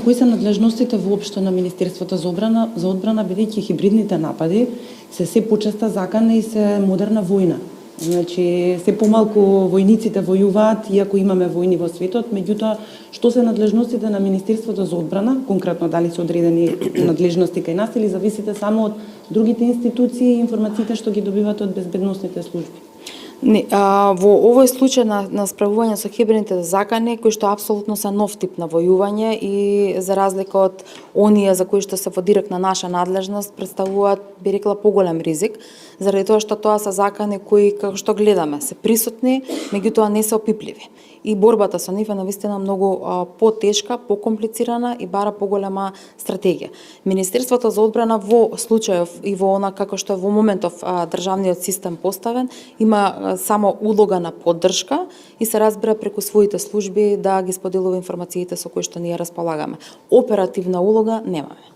кои се надлежностите воопшто на Министерството за одбрана, бидејќи хибридните напади се почеста закана и се модерна војна. Значи, се помалку војниците војуваат, иако имаме војни во светот, меѓутоа, што се надлежностите на Министерството за одбрана, конкретно дали се одредени надлежности кај нас или зависите само од другите институции и информациите што ги добивате од безбедносните служби? Не, во овој случај на справување со хибридните закани, кои што апсолутно се нов тип на војување и за разлика од оние за кои што се во директна наша надлежност, представуваат, би рекла, поголем ризик, заради тоа што тоа се закани кои, како што гледаме, се присутни, меѓутоа не се опипливи. И борбата со нив е навистина многу потешка, покомплицирана и бара поголема стратегија. Министерството за одбрана во случајов и во она како што е во моментов државниот систем поставен, има само улога на поддршка и се разбира преку своите служби да ги споделува информациите со кои што ние располагаме. Оперативна улога немаме.